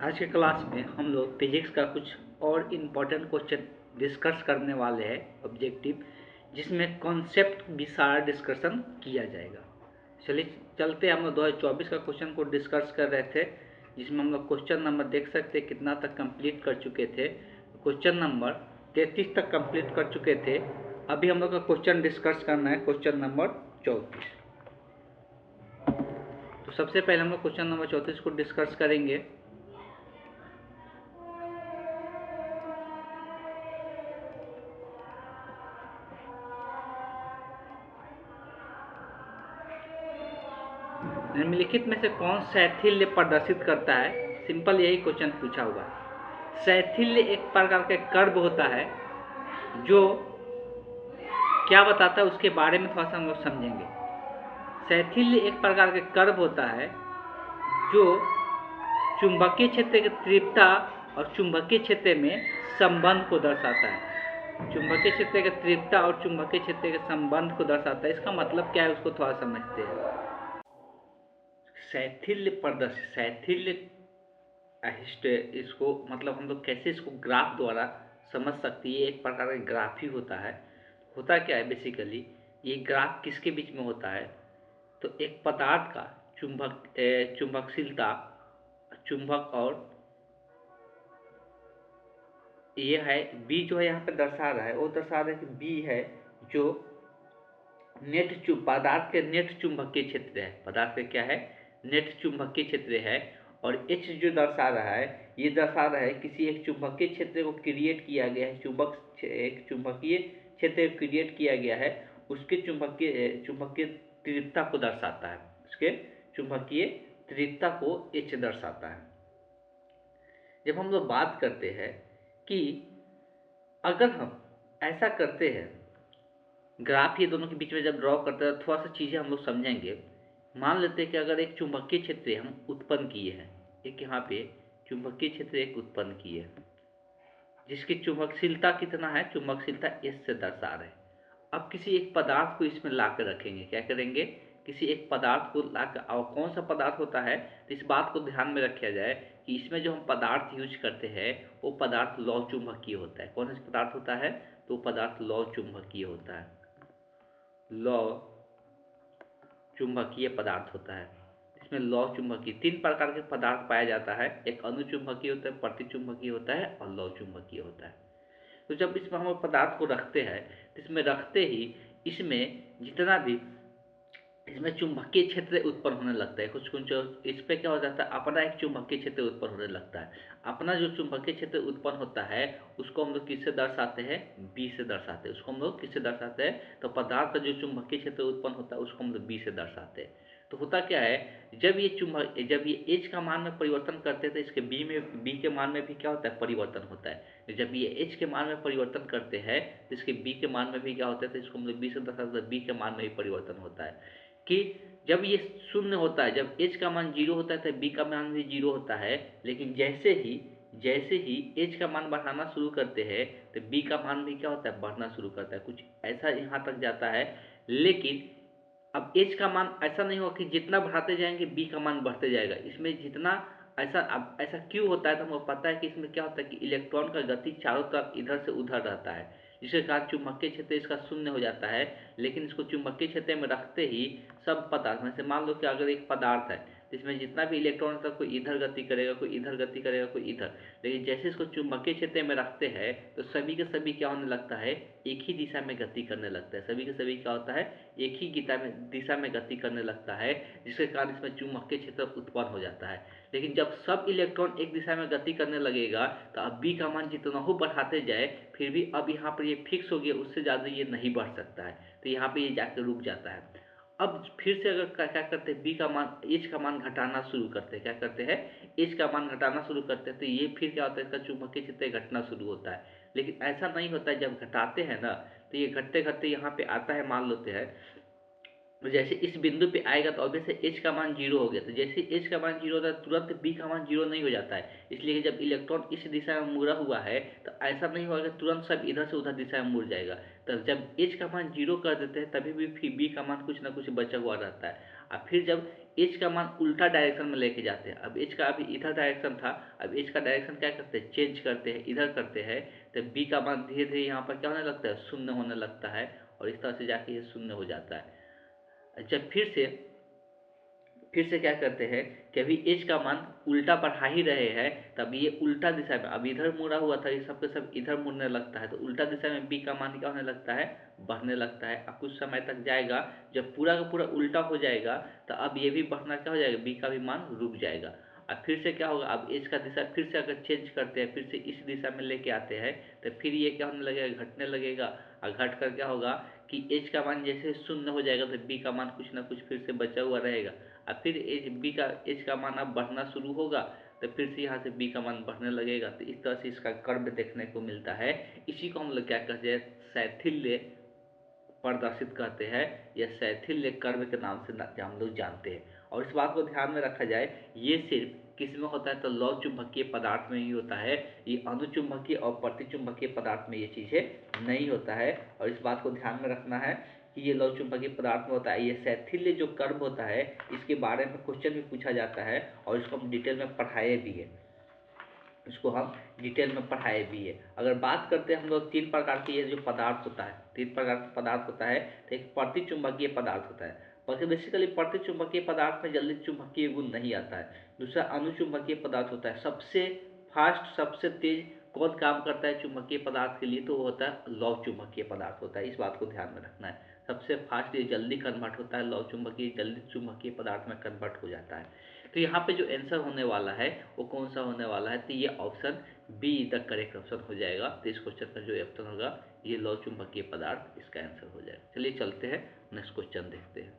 आज के क्लास में हम लोग फिजिक्स का कुछ और इम्पोर्टेंट क्वेश्चन डिस्कस करने वाले हैं ऑब्जेक्टिव, जिसमें कॉन्सेप्ट भी सारा डिस्कशन किया जाएगा। चलिए चलते हम लोग 2024 का क्वेश्चन को डिस्कस कर रहे थे, जिसमें हम लोग क्वेश्चन नंबर देख सकते हैं कितना तक कंप्लीट कर चुके थे। क्वेश्चन नंबर 33 तक कंप्लीट कर चुके थे। अभी हम लोग का क्वेश्चन डिस्कस करना है क्वेश्चन नंबर 34। तो सबसे पहले हम लोग क्वेश्चन नंबर 34 को डिस्कस करेंगे। निम्नलिखित में से कौन शैथिल्य प्रदर्शित करता है? सिंपल यही क्वेश्चन पूछा हुआ है। शैथिल्य एक प्रकार का कर्व होता है जो क्या बताता है उसके बारे में थोड़ा सा हम लोग समझेंगे। शैथिल्य एक प्रकार का कर्व होता है जो चुंबकीय क्षेत्र की तीव्रता और चुंबकीय क्षेत्र में संबंध को दर्शाता है। चुंबकीय क्षेत्र की तीव्रता और चुंबकीय क्षेत्र के संबंध को दर्शाता है। इसका मतलब क्या है उसको थोड़ा समझते हैं। शैथिल्य प्रदर्शित, शैथिल्य इसको मतलब हम लोग कैसे इसको ग्राफ द्वारा समझ सकते हैं। ये एक प्रकार का ग्राफ ही होता है। होता क्या है बेसिकली, ये ग्राफ किसके बीच में होता है? तो एक पदार्थ का चुंबकशीलता, चुंबक, और ये है बी जो है यहाँ पे दर्शा रहा है, वो दर्शा रहा है कि बी है जो पदार्थ के नेट चुंबकीय क्षेत्र है। पदार्थ का क्या है? नेट चुंबकीय क्षेत्र है। और एच जो दर्शा रहा है, ये दर्शा रहा है किसी एक चुंबकीय क्षेत्र को क्रिएट किया गया है। एक चुंबकीय क्षेत्र क्रिएट किया गया है, उसके चुंबकीय तीव्रता को दर्शाता है। उसके चुंबकीय तीव्रता को एच दर्शाता है। जब हम लोग बात करते हैं कि अगर हम ऐसा करते हैं, ग्राफ ये दोनों के बीच में जब ड्रॉ करते हैं, थोड़ा सा चीज़ें हम लोग समझेंगे। मान लेते हैं कि अगर एक चुंबकीय क्षेत्र हम उत्पन्न किए हैं, एक यहाँ पे चुंबकीय क्षेत्र एक उत्पन्न किए हैं, जिसकी चुंबकशीलता कितना है? चुंबकशीलता एस से दर्शा रहे। अब किसी एक पदार्थ को इसमें ला कर रखेंगे। क्या करेंगे? किसी एक पदार्थ को ला कर, और कौन सा पदार्थ होता है तो इस बात को ध्यान में रखा जाए कि इसमें जो हम पदार्थ यूज करते हैं वो पदार्थ लौ चुंबकीय होता है। कौन सा पदार्थ होता है? तो पदार्थ लौ चुंबकीय होता है। लौ चुंबकीय पदार्थ होता है। इसमें लौ चुंबकीय 3 प्रकार के पदार्थ पाया जाता है। एक अनुचुंबकीय होता है, प्रतिचुंबकीय होता है और लौ चुंबकीय होता है। तो जब इसमें हम पदार्थ को रखते हैं तो इसमें रखते ही इसमें जितना भी इसमें चुंबकीय क्षेत्र उत्पन्न होने लगता है। कुछ कुछ इस पे क्या हो जाता है, अपना एक चुंबकीय क्षेत्र उत्पन्न होने लगता है। अपना जो चुंबकीय क्षेत्र उत्पन्न होता है उसको हम लोग किससे दर्शाते हैं? बी से दर्शाते हैं। उसको हम लोग किससे दर्शाते हैं? तो पदार्थ का जो चुंबकीय क्षेत्र उत्पन्न होता है उसको हम लोग बी से दर्शाते हैं। तो होता क्या है, जब ये एच का मान में परिवर्तन करते हैं तो इसके बी के मान में भी क्या होता है? परिवर्तन होता है। जब ये एच के मान में परिवर्तन करते हैं तो इसके बी के मान में भी क्या होता है? तो इसको हम लोग बी से दर्शाते हैं, बी के मान में भी परिवर्तन होता है। कि जब ये शून्य होता है, जब एच का मान 0 होता है तो बी का मान भी 0 होता है। लेकिन जैसे ही एच का मान बढ़ाना शुरू करते हैं तो बी का मान भी क्या होता है? बढ़ना शुरू करता है। कुछ ऐसा यहाँ तक जाता है। लेकिन अब एच का मान ऐसा नहीं होगा कि जितना बढ़ाते जाएंगे बी का मान बढ़ते जाएगा। इसमें जितना ऐसा क्यों होता है तो हमको पता है कि इसमें क्या होता है कि इलेक्ट्रॉन का गति चारों तरफ इधर से उधर रहता है, जिसके कारण चुंबकीय क्षेत्र इसका शून्य हो जाता है। लेकिन इसको चुंबकीय क्षेत्र में रखते ही सब पदार्थ में से, मान लो कि अगर एक पदार्थ है जिसमें जितना भी इलेक्ट्रॉन था, कोई इधर गति करेगा, कोई इधर गति करेगा, कोई इधर। लेकिन जैसे इसको चुंबकीय क्षेत्र में रखते हैं तो सभी के सभी क्या होने लगता है? एक ही दिशा में गति करने लगता है। सभी के सभी क्या होता है? एक ही दिशा में गति करने लगता है, जिसके कारण इसमें चुंबकीय क्षेत्र उत्पन्न हो जाता है। लेकिन जब सब इलेक्ट्रॉन एक दिशा में गति करने लगेगा तो अब बी का मान जितना हो बढ़ाते जाए, फिर भी अब यहाँ पर ये फिक्स हो गया, उससे ज़्यादा ये नहीं बढ़ सकता है। तो यहाँ पे ये जाकर रुक जाता है। अब फिर से अगर क्या करते हैं, बी का मान, एच का मान घटाना शुरू करते हैं। क्या करते हैं? एच का मान घटाना शुरू करते हैं। तो ये फिर क्या होता है, इसका चुंबकीय क्षेत्र घटना शुरू होता है। लेकिन ऐसा नहीं होता है, जब घटाते हैं ना तो ये घटते घटते यहाँ पे आता है, मान लेते हैं तो जैसे इस बिंदु पे आएगा तो ऑब्वियस है एच का मान 0 हो गया। तो जैसे एच का मान 0 होता है तुरंत बी का मान 0 नहीं हो जाता है। इसलिए जब इलेक्ट्रॉन इस दिशा में मुड़ा हुआ है तो ऐसा नहीं होगा कि तुरंत सब इधर से उधर दिशा में मुड़ जाएगा। तो जब एच का मान 0 कर देते हैं तभी भी फिर बी का मान कुछ ना कुछ बचा हुआ रहता है। और फिर जब एच का मान उल्टा डायरेक्शन में लेके जाते हैं। अब एच का अभी इधर डायरेक्शन था, अब एच का डायरेक्शन क्या करते हैं, चेंज करते हैं, इधर करते हैं, तो बी का मान धीरे धीरे यहाँ पर क्या होने लगता है, शून्य होने लगता है, और इस तरह से जाके ये शून्य हो जाता है। जब फिर से क्या करते हैं कि अभी एच का मान उल्टा बढ़ा ही रहे हैं, तब ये उल्टा दिशा में, अब इधर मुड़ा हुआ था, ये सब के सब इधर मुड़ने लगता है, तो उल्टा दिशा में बी का मान क्या होने लगता है, बढ़ने लगता है। अब कुछ समय तक जाएगा, जब पूरा का पूरा उल्टा हो जाएगा, तो अब ये भी बढ़ना क्या हो जाएगा, बी का भी मान रुक जाएगा। अब फिर से क्या होगा, अब एच का दिशा फिर से अगर चेंज करते हैं, फिर से इस दिशा में लेके आते हैं, तो फिर ये क्या होने लगेगा, घटने लगेगा, और घट कर क्या होगा कि एच का मान जैसे शून्य हो जाएगा, तो बी का मान कुछ ना कुछ फिर से बचा हुआ रहेगा। अब फिर एच का मान अब बढ़ना शुरू होगा, तो फिर से यहाँ से बी का मान बढ़ने लगेगा। तो इस तरह से इसका कर्व देखने को मिलता है। इसी को हम लोग क्या कहते हैं, शैथिल्य प्रदर्शित कहते हैं, या शैथिल्य कर्व के नाम से हम लोग जानते हैं। और इस बात को ध्यान में रखा जाए, ये सिर्फ किस में होता है, तो लौ चुंबकीय पदार्थ में ही होता है। ये अनुचुंबकीय और प्रतिचुंबकीय पदार्थ में ये चीजें नहीं होता है। और इस बात को ध्यान में रखना है कि ये लौ चुंबकीय पदार्थ में होता है। ये शैथिल्य जो कर्व होता है, इसके बारे में क्वेश्चन भी पूछा जाता है, और इसको हम डिटेल में पढ़ाए भी है, इसको हम डिटेल में पढ़ाए भी है। अगर बात करते हैं हम लोग, तीन प्रकार के ये जो पदार्थ होता है, तीन प्रकार का पदार्थ होता है। तो एक प्रतिचुंबकीय पदार्थ होता है, बेसिकली प्रतिचुंबकीय पदार्थ में जल्दी चुंबकीय गुण नहीं आता है। दूसरा अनुचुंबकीय पदार्थ होता है, सबसे फास्ट सबसे तेज कौन काम करता है चुंबकीय पदार्थ के लिए, तो वो होता है लौह चुंबकीय पदार्थ होता है। इस बात को ध्यान में रखना है, सबसे फास्ट ये जल्दी कन्वर्ट होता है, लौह चुंबकीय जल्दी चुंबकीय पदार्थ में कन्वर्ट हो जाता है। तो यहाँ पे जो आंसर होने वाला है वो कौन सा होने वाला है, तो ये option be the correct option हो जाएगा। तो इस क्वेश्चन का जो ऑप्शन होगा ये लौह चुंबकीय पदार्थ इसका आंसर हो जाएगा। चलिए चलते हैं नेक्स्ट क्वेश्चन देखते हैं।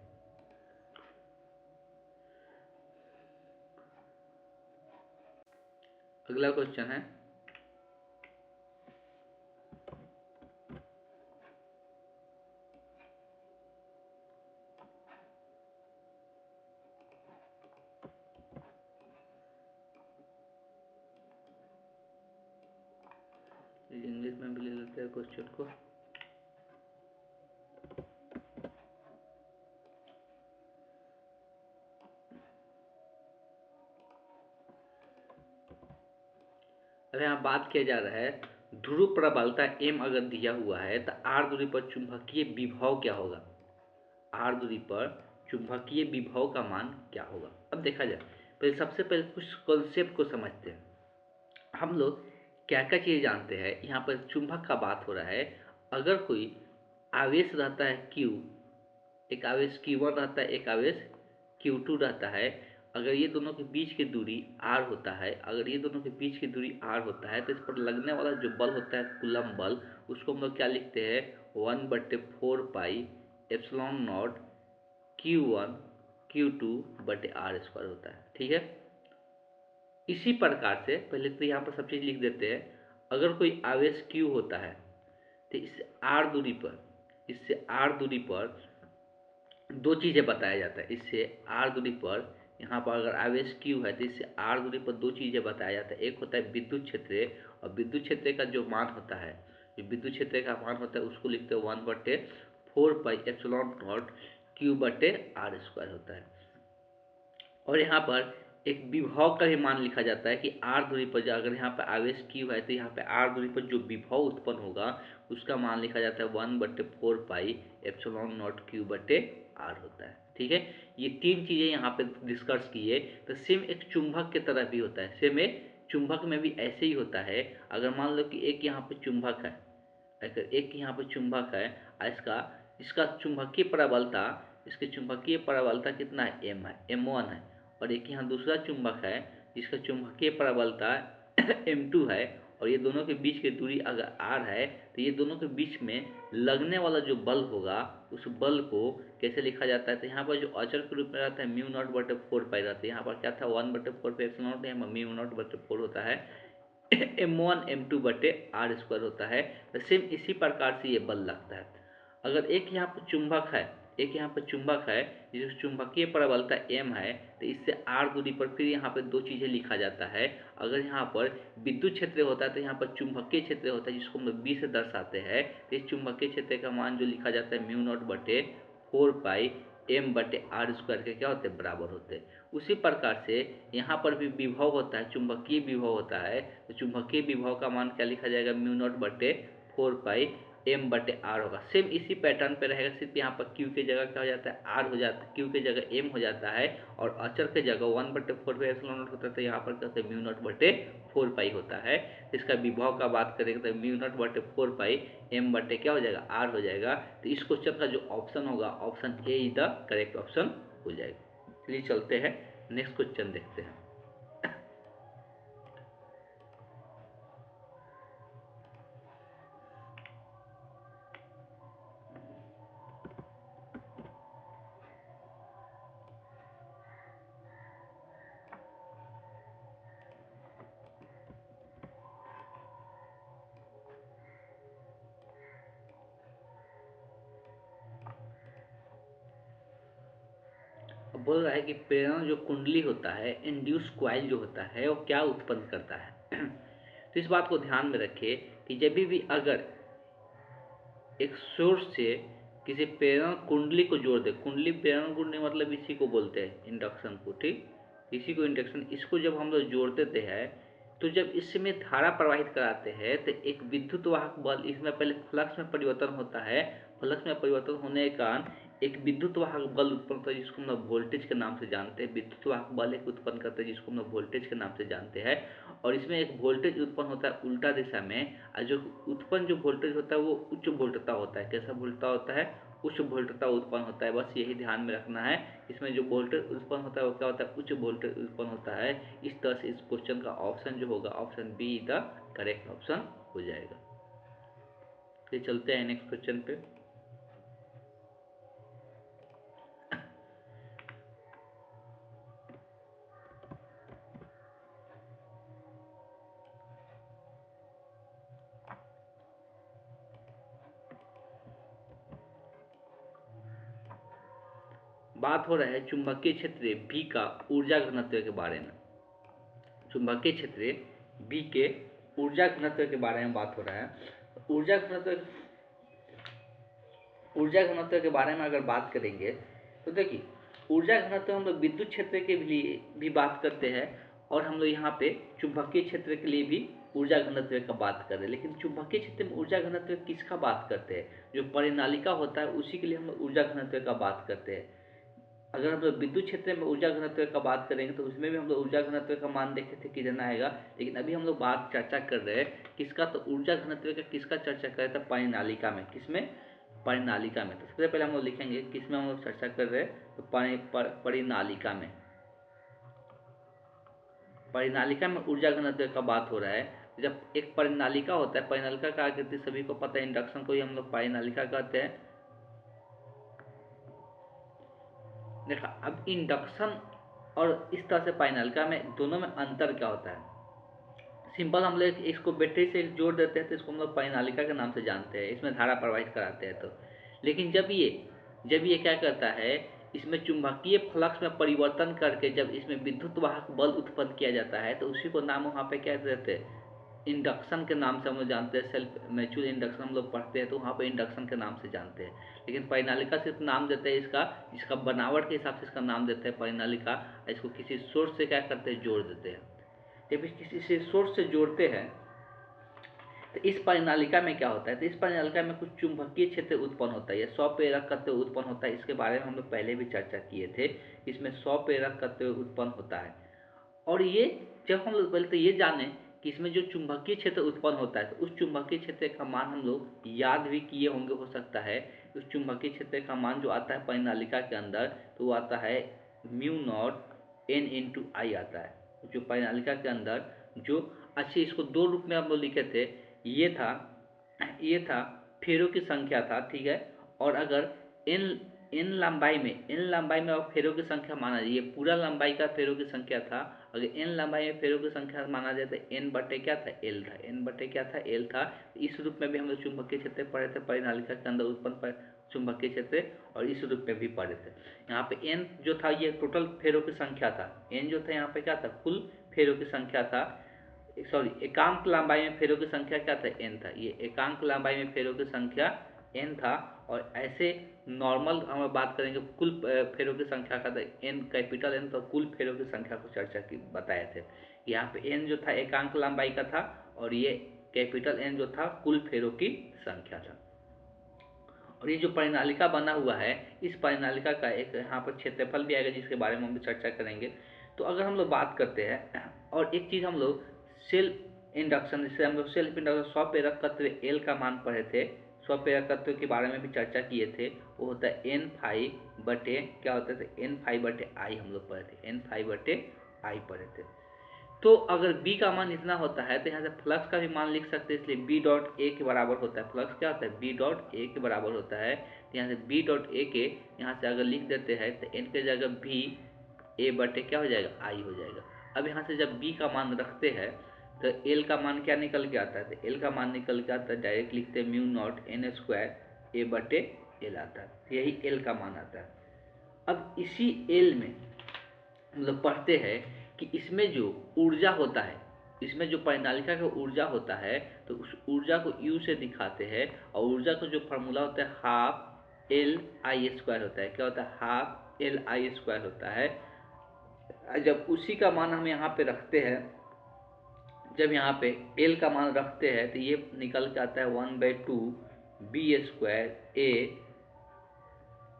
अगला क्वेश्चन है, इंग्लिश में भी ले लेते हैं क्वेश्चन को। अब यहाँ बात किया जा रहा है, ध्रुव प्रबलता एम अगर दिया हुआ है तो आर दूरी पर चुंबकीय विभव क्या होगा, आर दूरी पर चुंबकीय विभव का मान क्या होगा। अब देखा जाए, पहले सबसे पहले कुछ कॉन्सेप्ट को समझते हैं। हम लोग क्या क्या चीज़ जानते हैं, यहाँ पर चुंबक का बात हो रहा है। अगर कोई आवेश रहता है Q, एक आवेश Q1 रहता है, एक आवेश Q2 रहता है। अगर ये दोनों के बीच की दूरी R होता है, अगर ये दोनों के बीच की दूरी R होता है, तो इस पर लगने वाला जो बल होता है कूलम्ब बल, उसको हम लोग क्या लिखते हैं, 1/4πε0 Q1 Q2/r² होता है। ठीक है, इसी प्रकार से पहले तो यहाँ पर सब चीज़ लिख देते हैं। अगर कोई आवेश Q होता है, तो इससे R दूरी पर दो चीज़ें बताया जाता है। इससे R दूरी पर, यहाँ पर अगर आवेश Q है तो इससे R दूरी पर दो चीज़ें बताया जाता है। एक होता है विद्युत क्षेत्र, और विद्युत क्षेत्र का जो मान होता है, जो विद्युत क्षेत्र का मान होता है उसको लिखते हैं 1/4πε0 Q/r² होता है। और यहाँ पर एक विभव का भी मान लिखा जाता है कि R दूरी पर, अगर यहाँ पर आवेश Q है तो यहाँ पे R दूरी पर जो विभव उत्पन्न होगा उसका मान लिखा जाता है 1/4πε0 Q/r होता है। ठीक है, ये तीन चीज़ें यहाँ पे डिस्कस की है। तो सेम एक चुंबक की तरह भी होता है, सेम एक चुंबक में भी ऐसे ही होता है। अगर मान लो कि एक यहाँ पे चुंबक है, अगर एक यहाँ पे चुंबक है, इसका इसका चुंबकीय प्रबलता, इसकी चुंबकीय प्रबलता कितना है, m है, m1 है। और एक यहाँ दूसरा चुंबक है जिसका चुंबकीय प्रबलता m2 है, और ये दोनों के बीच की दूरी अगर r है, तो ये दोनों के बीच में लगने वाला जो बल होगा उस बल को कैसे लिखा जाता है, तो यहाँ पर जो अचर के रूप में रहता है μ0/4π रहता है। यहाँ पर क्या था 1/4πε0, यहाँ पर μ0/4 होता है, m1 m2/r² होता है। तो सेम इसी प्रकार से ये बल लगता है। अगर एक यहाँ पर चुंबक है, एक यहाँ पर चुंबक है जिसकी चुंबकीय प्रबलता m है, तो इससे r दूरी पर फिर यहाँ पर दो चीज़ें लिखा जाता है। अगर यहाँ पर विद्युत क्षेत्र होता है तो यहाँ पर चुंबकीय क्षेत्र होता है जिसको हम लोग b से दर्शाते हैं। तो इस चुंबकीय क्षेत्र का मान जो लिखा जाता है μ0/4π एम बटे आर स्क्वायर के क्या होते हैं, बराबर होते हैं। उसी प्रकार से यहाँ पर भी विभव होता है, चुंबकीय विभव होता है, तो चुंबकीय विभव का मान क्या लिखा जाएगा, म्यू नॉट बटे 4 पाई एम बटे आर होगा। सेम इसी पैटर्न पे रहेगा, सिर्फ यहाँ पर क्यू की जगह क्या हो जाता है, आर हो जाता है, क्यू की जगह एम हो जाता है, और अचर की जगह 1/4 होता है, तो यहाँ पर क्या होता है, म्यू नॉट बटे 4 पाई होता है। इसका विभव का बात करेंगे तो म्यू नॉट बटे 4 पाई एम बटे क्या हो जाएगा, आर हो जाएगा। तो इस क्वेश्चन का जो ऑप्शन होगा, option A is the correct option हो जाएगा। चलिए चलते हैं, नेक्स्ट क्वेश्चन देखते हैं। बोल रहा है कि प्रेरण जो कुंडली होता है, इंड्यूस क्वाइल जो होता है, वो क्या उत्पन्न करता है। तो इस बात को ध्यान में रखिए कि जब भी अगर एक सोर्स से किसी प्रेरण कुंडली को जोड़ दे, कुंडली प्रेरण कुंडली मतलब इसी को बोलते हैं इंडक्शन को, ठीक, इसी को इंडक्शन, इसको जब हम लोग जोड़ देते हैं तो जब इसमें धारा प्रवाहित कराते हैं तो एक विद्युत वाहक बल, इसमें पहले फ्लक्स में परिवर्तन होता है, फ्लक्स में परिवर्तन होने के कारण एक विद्युत वाहक बल उत्पन्न होता है जिसको हम लोग वोल्टेज के नाम से जानते हैं। विद्युत वाहक बल एक उत्पन्न करते हैं जिसको हम लोग वोल्टेज के नाम से जानते हैं, और इसमें एक वोल्टेज उत्पन्न होता है उल्टा दिशा में, और जो उत्पन्न जो वोल्टेज होता है वो उच्च वोल्टता होता है। कैसा वोल्टता होता है, उच्च वोल्टता उत्पन्न होता है। बस यही ध्यान में रखना है, इसमें जो वोल्टेज उत्पन्न होता है वो क्या होता है, उच्च वोल्टेज उत्पन्न होता है। इस तरह से इस क्वेश्चन का ऑप्शन जो होगा, option be the correct option हो जाएगा। तो चलते हैं नेक्स्ट क्वेश्चन पे। बात हो रहा है चुंबकीय क्षेत्र बी का ऊर्जा घनत्व के बारे में। चुंबकीय क्षेत्र बी के ऊर्जा घनत्व के बारे में बात हो रहा है। ऊर्जा घनत्व के बारे में अगर बात करेंगे तो देखिए, ऊर्जा घनत्व हम लोग विद्युत क्षेत्र के लिए भी बात करते हैं, और हम लोग यहाँ पे चुंबकीय क्षेत्र के लिए भी ऊर्जा घनत्व का बात कर रहे हैं। लेकिन चुंबकीय क्षेत्र में ऊर्जा घनत्व किसका बात करते हैं, जो परिनालिका होता है उसी के लिए हम लोग ऊर्जा घनत्व का बात करते हैं। अगर हम लोग विद्युत क्षेत्र में ऊर्जा घनत्व का बात करेंगे तो उसमें भी हम लोग ऊर्जा घनत्व का मान देखे थे कितना आएगा, लेकिन अभी हम लोग बात चर्चा कर रहे हैं किसका, तो ऊर्जा घनत्व का किसका चर्चा कर रहे थे, परिनालिका में। किसमें, परिनालिका में। तो सबसे पहले हम लोग लिखेंगे किसमें हम लोग चर्चा कर रहे हैं, तो परिनालिका में। परिनालिका में ऊर्जा घनत्व का बात हो रहा है। जब एक परिनालिका होता है, परिनालिका का आकृति सभी को पता है, इंडक्शन को ही हम लोग परिनालिका कहते हैं। देखा, अब इंडक्शन और इस तरह से परिनालिका में दोनों में अंतर क्या होता है। सिंपल हम लोग इसको बैटरी से जोड़ देते हैं तो इसको हम लोग परिनालिका के नाम से जानते हैं, इसमें धारा प्रवाहित कराते हैं तो। लेकिन जब ये क्या करता है, इसमें चुंबकीय फ्लक्स में परिवर्तन करके जब इसमें विद्युत वाहक बल उत्पन्न किया जाता है तो उसी को नाम वहाँ पे क्या देते हैं, इंडक्शन के नाम से हम लोग जानते हैं। सेल्फ म्यूचुअल इंडक्शन हम लोग पढ़ते हैं तो वहाँ पे इंडक्शन के नाम से जानते हैं। लेकिन परिनालिका सिर्फ नाम देते हैं इसका बनावट के हिसाब से इसका नाम देते हैं परिनालिका। इसको किसी सोर्स से क्या करते हैं, जोड़ देते हैं। जब किसी से सोर्स से जोड़ते हैं तो इस परिनालिका में क्या होता है, तो इस परिनालिका में कुछ चुंबकीय क्षेत्र उत्पन्न होता है, या स्वप्रेरक तत्व उत्पन्न होता है। इसके बारे में हम लोग पहले भी चर्चा किए थे, इसमें स्वप्रेरक तत्व उत्पन्न होता है। और ये जब हम लोग पहले तो ये जाने कि इसमें जो चुंबकीय क्षेत्र उत्पन्न होता है तो उस चुंबकीय क्षेत्र का मान हम लोग याद भी किए होंगे, हो सकता है। उस चुंबकीय क्षेत्र का मान जो आता है परिनालिका के अंदर, तो वो आता है म्यू नॉट एन इंटू आई आता है, जो परिनालिका के अंदर जो, अच्छे इसको दो रूप में हम लोग लिखे थे। ये था फेरों की संख्या था, ठीक है। और अगर एन एन लंबाई में अब फेरों की संख्या माना जाए, ये पूरा लंबाई का फेरों की संख्या था। अगर एन लंबाई में फेरों की संख्या माना जाए तो एन बटे क्या था, एल था। एन बटे क्या था, एल था। इस रूप में भी हम लोग चुंबकीय क्षेत्र पढ़े थे, परिनालिका के अंदर उत्पन्न चुंबकीय क्षेत्र, और इस रूप में भी पढ़े थे। यहाँ पे एन जो था ये टोटल फेरों की संख्या था। एन जो था यहाँ पे क्या था, कुल फेरों की संख्या था। सॉरी, एकांक लंबाई में फेरों की संख्या क्या था, एन था। ये एकांक लंबाई में फेरों की संख्या एन था, और ऐसे नॉर्मल हम बात करेंगे कुल फेरों की संख्या का, एन कैपिटल एन तो कुल फेरों की संख्या को चर्चा की बताए थे। यहाँ पे एन जो था एकांक लंबाई का था और ये कैपिटल एन जो था कुल फेरों की संख्या था। और ये जो परिनालिका बना हुआ है, इस परिनालिका का एक यहाँ पर क्षेत्रफल भी आएगा जिसके बारे में हम भी चर्चा करेंगे। तो अगर हम लोग बात करते हैं, और एक चीज़ हम लोग सेल्फ इंडक्शन, जिससे हम लोग सेल्फ इंडक्शन स्वप्रेरक तत्व एल का मान पढ़े थे, स्वप्रेरक तत्व के बारे में भी चर्चा किए थे। वो होता है एन फाई बटे क्या होता है, एन फाई बटे आई हम लोग पढ़े थे, एन फाई बटे आई पढ़े थे। तो अगर b का मान इतना होता है तो यहाँ से फ्लक्स का भी मान लिख सकते हैं, इसलिए b डॉट ए के बराबर होता है। फ्लक्स क्या होता है, b डॉट ए के बराबर होता है। तो यहाँ से b डॉट ए के यहाँ से अगर लिख देते हैं तो n के जगह b a बटे क्या हो जाएगा, i हो जाएगा। अब यहाँ से जब b का मान रखते हैं तो l का मान क्या निकल के आता है, तो l का मान निकल के आता है, डायरेक्ट लिखते हैं mu naught n square a बटे l आता है, यही l का मान आता है। अब इसी l में हम लोग पढ़ते हैं कि इसमें जो ऊर्जा होता है, इसमें जो परिनालिका का ऊर्जा होता है, तो उस ऊर्जा को U से दिखाते हैं। और ऊर्जा का जो फार्मूला होता है हाफ एल आई स्क्वायर होता है। क्या होता है, हाफ एल आई स्क्वायर होता है। जब उसी का मान हम यहाँ पे रखते हैं, जब यहाँ पे एल का मान रखते हैं तो ये निकल के आता है 1/2 बी स्क्वायर ए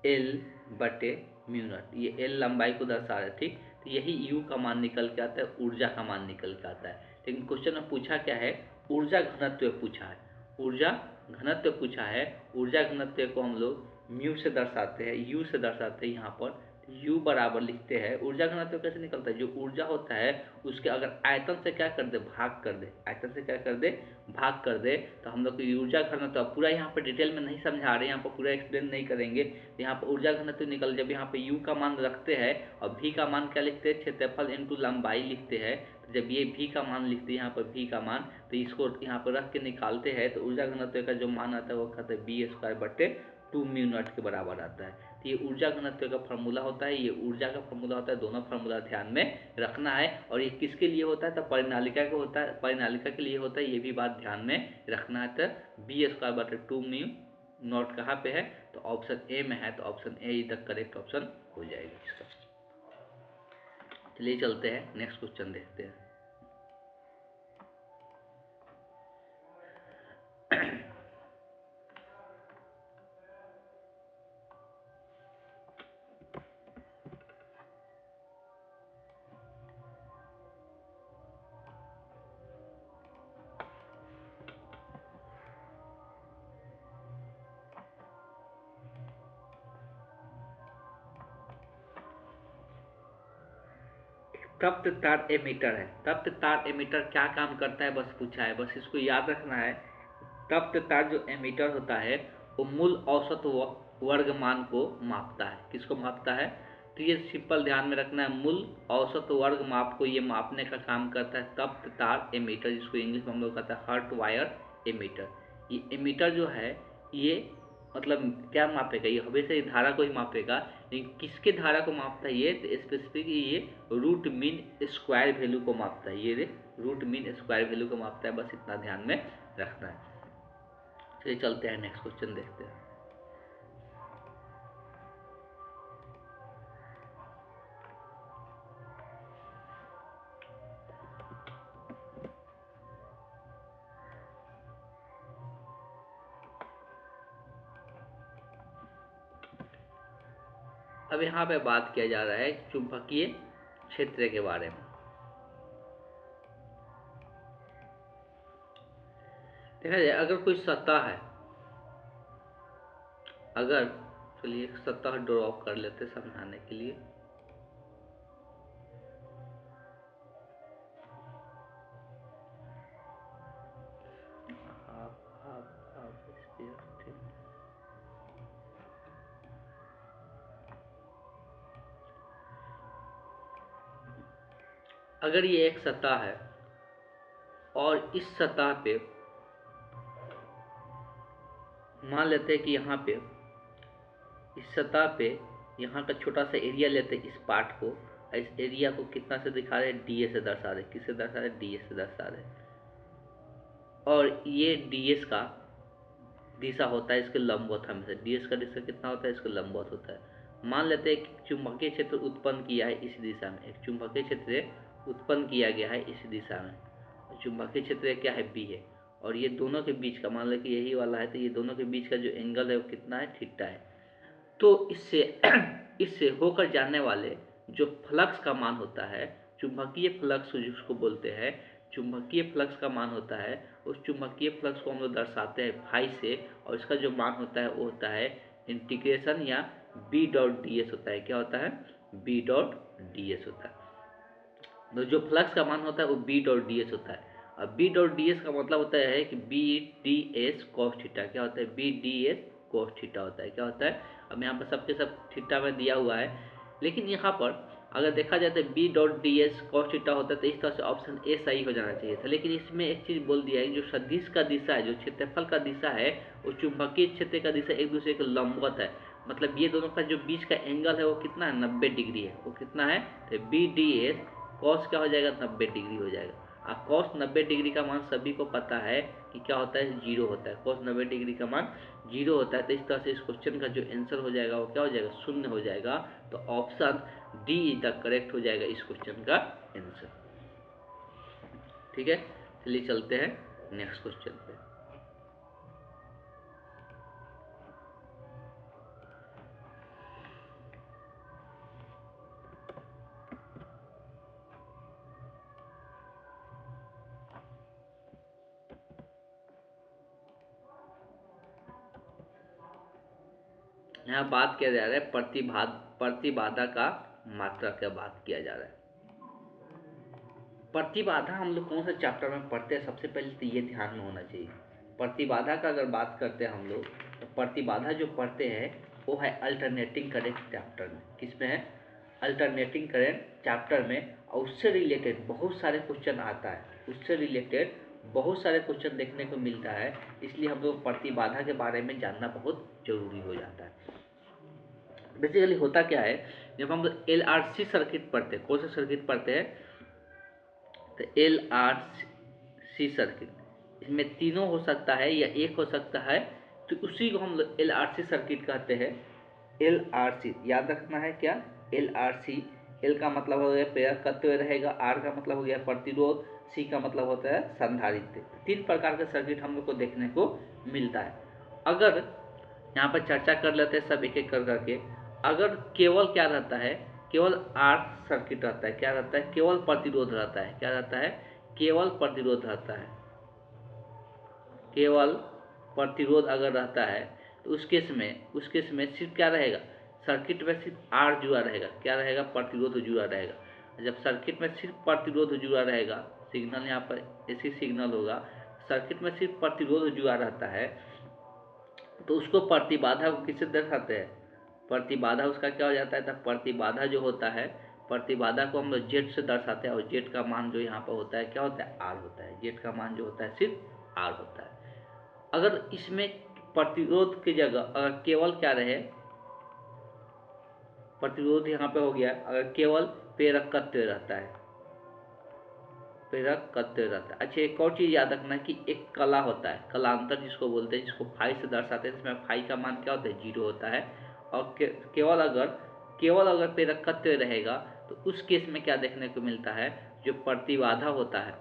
एल बटे म्यू नॉट। ये एल लंबाई को दर्शा रहा है, ठीक। तो यही यू का मान निकल के आता है, ऊर्जा का मान निकल के आता है। लेकिन क्वेश्चन में पूछा क्या है, ऊर्जा घनत्व पूछा है, ऊर्जा घनत्व पूछा है। ऊर्जा घनत्व को हम लोग म्यू से दर्शाते हैं, यू से दर्शाते हैं। यहाँ पर U बराबर लिखते हैं। ऊर्जा घनत्व कैसे निकलता है, जो ऊर्जा होता है उसके अगर आयतन से क्या कर दे, भाग कर दे, आयतन से क्या कर दे, भाग कर दे, तो हम लोग को ऊर्जा घनत्व पूरा यहाँ पर डिटेल में नहीं समझा रहे, यहाँ पर पूरा एक्सप्लेन नहीं करेंगे। यहाँ पर ऊर्जा घनत्व निकल, जब यहाँ पे U का मान रखते हैं और V का मान क्या लिखते हैं, क्षेत्रफल इनटू लंबाई लिखते हैं। तो जब ये V का मान लिखते हैं यहाँ पर V का मान, तो इसको यहाँ पर रख के निकालते हैं तो ऊर्जा घनत्व का जो मान आता है वो कहते हैं बी स्क्वायर बटे 2 म्यू नॉट के बराबर आता है। तो ये ऊर्जा घनत्व का फॉर्मूला होता है, ये ऊर्जा का फॉर्मूला होता है। दोनों फॉर्मूला ध्यान में रखना है। और ये किसके लिए होता है, तो परिनालिका के होता है, परिनालिका के लिए होता है, ये भी बात ध्यान में रखना है। तो बी स्क्वायर बटे 2 म्यू नॉट कहाँ पे है, तो ऑप्शन ए में है, तो option A is the correct option हो जाएगा इसका। चलिए चलते हैं, नेक्स्ट क्वेश्चन देखते हैं। तप्त तार एमीटर है। तप्त तार एमीटर क्या काम करता है बस पूछा है, बस इसको याद रखना है। तप्त तार जो एमीटर होता है वो मूल औसत वर्ग मान को मापता है। किसको मापता है, तो ये सिंपल ध्यान में रखना है, मूल औसत वर्ग माप को ये मापने का काम करता है तप्त तार एमीटर, जिसको इंग्लिश में हम लोग कहते हैं हर्ट वायर एमीटर। ये एमीटर जो है ये मतलब क्या मापेगा, ये हमेशा ही धारा को ही मापेगा। लेकिन किसके धारा को मापता है ये, तो स्पेसिफिक ये रूट मीन स्क्वायर वैल्यू को मापता है। ये रूट मीन स्क्वायर वैल्यू को मापता है, बस इतना ध्यान में रखना है। चलिए चलते हैं, नेक्स्ट क्वेश्चन देखते हैं। अब यहाँ पे बात किया जा रहा है चुंबकीय क्षेत्र के बारे में। देखा जाए, अगर कोई सतह है, अगर चलिए सतह ड्रॉ कर लेते समझाने के लिए। अगर ये एक सतह है और इस सतह पे मान लेते हैं कि यहाँ पे इस सतह पे यहाँ का छोटा सा एरिया लेते हैं, इस पार्ट को, इस एरिया को कितना से दिखा रहे हैं, ds से दर्शा रहे। किससे दर्शा रहे, ds से दर्शा रहे। और ये ds का दिशा होता है इसके लंबवत हमेशा, ds का दिशा कितना होता है, इसके लंबवत होता है। मान लेते हैं एक चुंबकीय क्षेत्र उत्पन्न किया है इस दिशा में, एक चुंबकीय क्षेत्र उत्पन्न किया गया है इस दिशा में, चुंबकीय क्षेत्र क्या है, बी है, और ये दोनों के बीच का, मान लो कि यही वाला है, तो ये दोनों के बीच का जो एंगल है वो कितना है, थीटा है। तो इससे इससे होकर जाने वाले जो फ्लक्स का मान होता है, चुंबकीय फ्लक्स जिसको बोलते हैं, चुंबकीय फ्लक्स का मान होता है, उस चुंबकीय फ्लक्स को हम लोग दर्शाते हैं फाई से, और इसका जो मान होता है वो होता है इंटीग्रेशन या बी डॉट डी एस होता है। क्या होता है, बी डॉट डी एस होता है। तो जो फ्लक्स का मान होता है वो बी डॉट डी एस होता है। अब बी डॉट डी एस का मतलब होता है कि B d s cos theta. क्या होता है, B d s cos theta होता है। क्या होता है, अब यहाँ पर सबके सब थीटा में दिया हुआ है, लेकिन यहाँ पर अगर देखा जाए तो B dot d s cos theta होता है, तो इस तरह से ऑप्शन ए सही हो जाना चाहिए था। लेकिन इसमें एक चीज़ बोल दिया है, जो सदिश का दिशा है, जो क्षेत्रफल का दिशा है, वो चुंबकीय क्षेत्र का दिशा एक दूसरे के लंबवत है। मतलब ये दोनों का जो बीच का एंगल है वो कितना है, 90 डिग्री है। वो कितना है, तो बी डी एस कॉस क्या हो जाएगा, 90 डिग्री हो जाएगा। अब कॉस 90 डिग्री का मान सभी को पता है कि क्या होता है, जीरो होता है। कॉस 90 डिग्री का मान जीरो होता है। तो इस तरह से इस क्वेश्चन का जो आंसर हो जाएगा वो क्या हो जाएगा, शून्य हो जाएगा। तो option D is the correct हो जाएगा इस क्वेश्चन का आंसर। ठीक है, चलिए चलते हैं नेक्स्ट क्वेश्चन पे। यहाँ बात किया जा रहा है प्रतिबाधा का मात्रा का बात किया जा रहा है। प्रतिबाधा हम लोग कौन सा चैप्टर में पढ़ते हैं, सबसे पहले तो ये ध्यान में होना चाहिए। प्रतिबाधा का अगर बात करते हैं हम लोग, तो प्रतिबाधा जो पढ़ते हैं वो है अल्टरनेटिंग करंट चैप्टर में। किसमें है, अल्टरनेटिंग करंट चैप्टर में। और उससे रिलेटेड बहुत सारे क्वेश्चन आता है, उससे रिलेटेड बहुत सारे क्वेश्चन देखने को मिलता है। इसलिए हम लोग प्रतिबाधा के बारे में जानना बहुत जरूरी हो जाता है। बेसिकली होता क्या है, जब हम लोग एल आर सी सर्किट पढ़ते हैं, कौन सा सर्किट पढ़ते हैं, तो एल आर सी सर्किट, इसमें तीनों हो सकता है या एक हो सकता है, तो उसी को हम लोग एल आर सी सर्किट कहते हैं। एल आर सी याद रखना है, क्या, एल आर सी। एल का मतलब हो गया प्रेरकत्व रहेगा, आर का मतलब हो गया प्रतिरोध, सी का मतलब होता है संधारित्र। तीन प्रकार के सर्किट हम लोग को देखने को मिलता है। अगर यहाँ पर चर्चा कर लेते हैं सब एक एक कर करके। अगर केवल क्या रहता है, केवल आर सर्किट रहता है, क्या रहता है, केवल प्रतिरोध रहता है। क्या रहता है, केवल प्रतिरोध रहता है। केवल प्रतिरोध अगर रहता है तो उस केस में सिर्फ क्या रहेगा, सर्किट में सिर्फ आर जुड़ा रहेगा। क्या रहेगा, प्रतिरोध जुड़ा रहेगा। जब सर्किट में सिर्फ प्रतिरोध जुड़ा रहेगा, सिग्नल यहाँ पर ऐसी सिग्नल होगा, सर्किट में सिर्फ प्रतिरोध जुड़ा रहता है, तो उसको प्रतिबाधा को किससे दर्शाते हैं, प्रतिबाधा उसका क्या हो जाता है, तो प्रतिबाधा जो होता है, प्रतिबाधा को हम लोग जेड से दर्शाते हैं। और जेड का मान जो यहाँ पर होता है क्या होता है, आर होता है। जेड का मान जो होता है सिर्फ आर होता है। अगर इसमें प्रतिरोध की जगह अगर केवल क्या रहे, प्रतिरोध यहाँ पे हो गया, अगर केवल प्रेरकत्व रहता है, प्रेरकत्व रहता है। अच्छा, एक और चीज याद रखना कि एक कला होता है, कलांतर जिसको बोलते हैं, जिसको फाई से दर्शाते हैं, इसमें फाई का मान क्या होता है, जीरो होता है। और केवल अगर प्रेरकत्व रहेगा तो उस केस में क्या देखने को मिलता है, जो प्रतिबाधा होता है,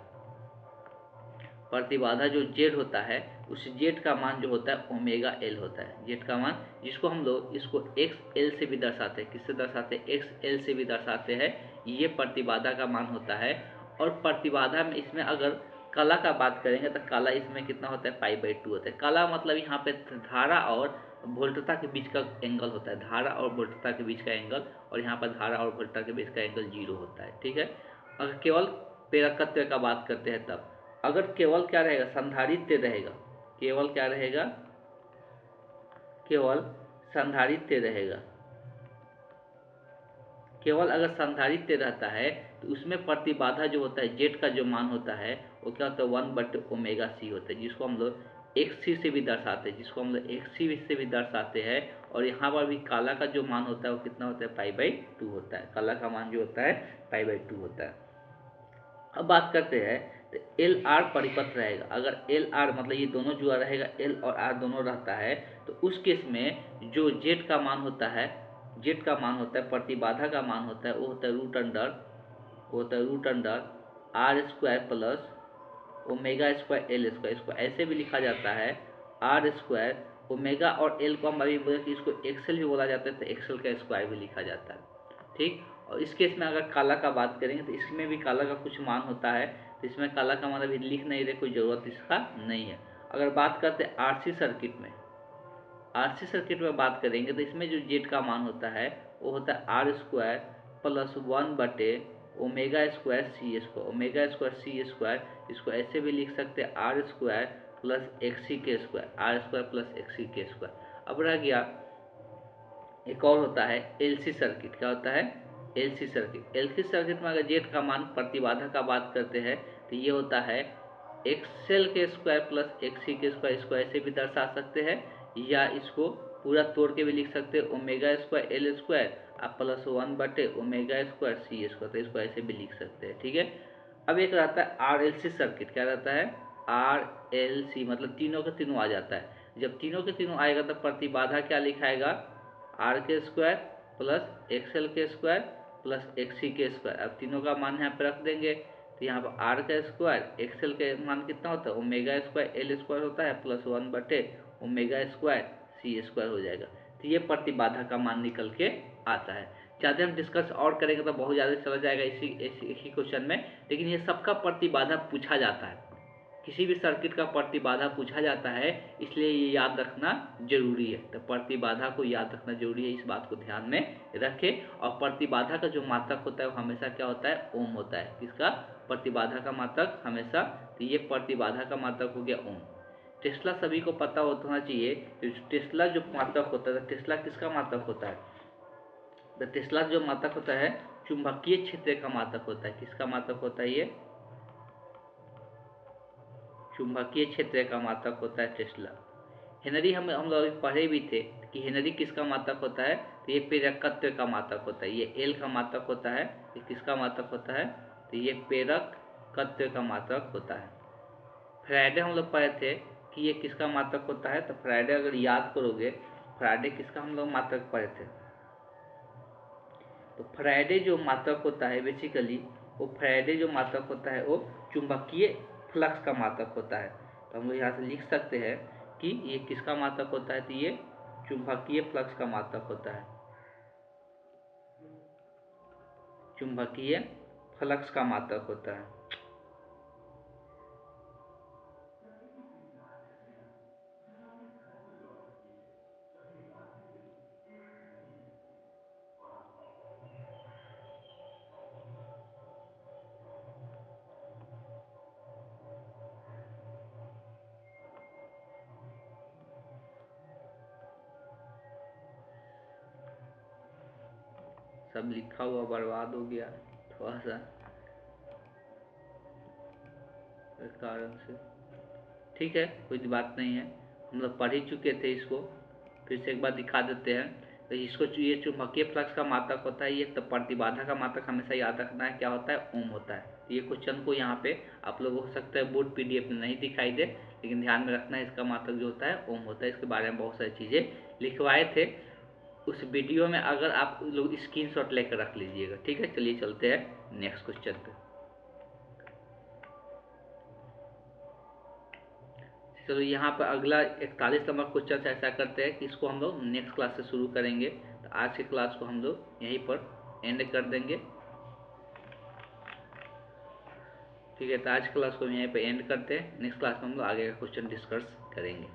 प्रतिबाधा जो जेड होता है, उस जेड का मान जो होता है ओमेगा एल होता है। जेड का मान, जिसको हम लोग इसको एक्स एल से भी दर्शाते हैं। किससे दर्शाते हैं, एक्स एल से भी दर्शाते हैं। ये प्रतिबाधा का मान होता है। और प्रतिबाधा में इसमें अगर कला का बात करेंगे तो कला इसमें कितना होता है, π/2 होता है। कला मतलब यहाँ पे धारा और वोल्टता के बीच का एंगल होता है, धारा और वोल्टता के बीच का एंगल, और यहाँ पर धारा और वोल्टता के बीच का एंगल जीरो होता है। ठीक है, अगर केवल प्रेरकत्व का बात करते हैं तब, अगर केवल क्या रहेगा, संधारित्र रहेगा, केवल क्या रहेगा, केवल संधारित्र रहेगा, केवल अगर संधारित्र रहता है तो उसमें प्रतिबाधा जो होता है, जेड का जो मान होता है वो क्या होता है, 1/ω/c होता है, जिसको हम लोग एक्स से भी दर्शाते हैं, जिसको हम लोग एक्स से भी दर्शाते हैं। और यहाँ पर भी काला का जो मान होता है वो कितना होता है, π/2 होता है। काला का मान जो होता है π/2 होता है। अब बात करते हैं तो एल आर परिपथ रहेगा। अगर एल आर मतलब ये दोनों जुड़ा रहेगा, एल और आर दोनों रहता है, तो उस केस में जो जेड का मान होता है, जेड का मान होता है, प्रतिबाधा का मान होता है, वो होता है root under R square plus omega square L square. इसको ऐसे भी लिखा जाता है आर स्क्वायर, ओमेगा और एल को हम अभी बोले कि इसको एक्सेल भी बोला जाता है, तो एक्सेल का स्क्वायर भी लिखा जाता है। ठीक, और इस केस में अगर काला का बात करेंगे तो इसमें भी काला का कुछ मान होता है, तो इसमें काला का मान अभी लिख नहीं रहे, कोई ज़रूरत इसका नहीं है। अगर बात करते हैं आरसी सर्किट में, आरसी सर्किट में बात करेंगे तो इसमें जो जेड का मान होता है वो होता है आर स्क्वायर प्लस 1 बटे omega square C square, omega square C square. इसको ऐसे भी लिख सकते हैं आर स्क्वायर प्लस एक्सी के square, R square plus X C के स्क्वायर। अब रह गया एक और होता है एलसी सर्किट। क्या होता है? LC circuit. एलसी सर्किट में अगर जेड का मान प्रतिबाधा का बात करते हैं तो ये होता है एक्सएल के स्क्वायर प्लस एक्सी के स्क्वायर। इसको ऐसे भी दर्शा सकते हैं या इसको पूरा तोड़ के भी लिख सकते हैं omega square L square plus 1 बटे ओमेगा स्क्वायर सी स्क्वायर, तो इसको ऐसे भी लिख सकते हैं। ठीक है। अब एक रहता है आर एल सी सर्किट। क्या रहता है? आर एल सी मतलब तीनों के तीनों आ जाता है। जब तीनों के तीनों आएगा तो प्रतिबाधा क्या लिखाएगा? आर के स्क्वायर प्लस एक्सएल के स्क्वायर प्लस एक्सी के स्क्वायर। अब तीनों का मान यहाँ पे रख देंगे, तो यहाँ पर आर का स्क्वायर एक्सएल के मान कितना होता है? ओमेगा स्क्वायर एल स्क्वायर होता है प्लस 1 बटे ओमेगा स्क्वायर सी स्क्वायर हो जाएगा। तो ये प्रतिबाधा का मान निकल के आता है। ज़्यादा हम डिस्कस और करेंगे तो बहुत ज़्यादा चला जाएगा इसी क्वेश्चन में, लेकिन ये सबका प्रतिबाधा पूछा जाता है। किसी भी सर्किट का प्रतिबाधा पूछा जाता है, इसलिए ये याद रखना जरूरी है। तो प्रतिबाधा को याद रखना जरूरी है, इस बात को ध्यान में रखें। और प्रतिबाधा का जो मात्रक होता है वो हमेशा क्या होता है? ओम होता है। किसका? प्रतिबाधा का मात्रक हमेशा। तो ये प्रतिबाधा का मात्रक हो गया ओम। टेस्ला सभी को पता होना चाहिए। तो टेस्ला जो मात्रक होता है, टेस्ला किसका मात्रक होता है? तो टेस्ला जो मात्रक होता है चुंबकीय क्षेत्र का मात्रक होता है। किसका मात्रक होता है? ये चुंबकीय क्षेत्र का मात्रक होता है टेस्ला। हेनरी हम लोग पढ़े भी थे कि हेनरी किसका मात्रक होता है? तो ये प्रेरकत्व का मात्रक होता है। ये एल का मात्रक होता है। ये किसका मात्रक होता है? तो ये प्रेरकत्व का मात्रक होता है। फ्राइडे हम लोग पढ़े थे कि ये किसका मात्रक होता है। तो फ्राइडे अगर याद करोगे, फ्राइडे किसका हम लोग मात्रक पढ़े थे? तो फ्राइडे जो मात्रक होता है बेसिकली, वो फ्राइडे जो मात्रक होता है वो चुंबकीय फ्लक्स का मात्रक होता है। तो हम लोग यहाँ से लिख सकते हैं कि ये किसका मात्रक होता है? तो ये चुंबकीय फ्लक्स का मात्रक होता है। चुंबकीय फ्लक्स का मात्रक होता है। सब लिखा हुआ बर्बाद हो गया थोड़ा सा इस कारण से। ठीक है, कोई बात नहीं है, हम लोग पढ़ ही चुके थे इसको, फिर से एक बार दिखा देते हैं। तो इसको ये चुंबकीय फ्लक्स का मात्रक होता है ये। तो प्रतिबाधा का मात्रक हमेशा याद रखना है, क्या होता है? ओम होता है। तो ये क्वेश्चन को यहाँ पे आप लोग हो सकता है बोर्ड पीडीएफ में नहीं दिखाई दे, लेकिन ध्यान में रखना है इसका मात्रक जो होता है ओम होता है। इसके बारे में बहुत सारी चीज़ें लिखवाए थे उस वीडियो में, अगर आप लोग स्क्रीनशॉट लेकर रख लीजिएगा। ठीक है, चलिए चलते हैं नेक्स्ट क्वेश्चन पे। चलो यहाँ पर अगला 41 नंबर क्वेश्चन से ऐसा करते हैं कि इसको हम लोग नेक्स्ट क्लास से शुरू करेंगे। तो आज की क्लास को हम लोग यहीं पर एंड कर देंगे। ठीक है, तो आज क्लास को हम यहीं पर एंड करते हैं। नेक्स्ट क्लास में हम लोग आगे का क्वेश्चन डिस्कस करेंगे।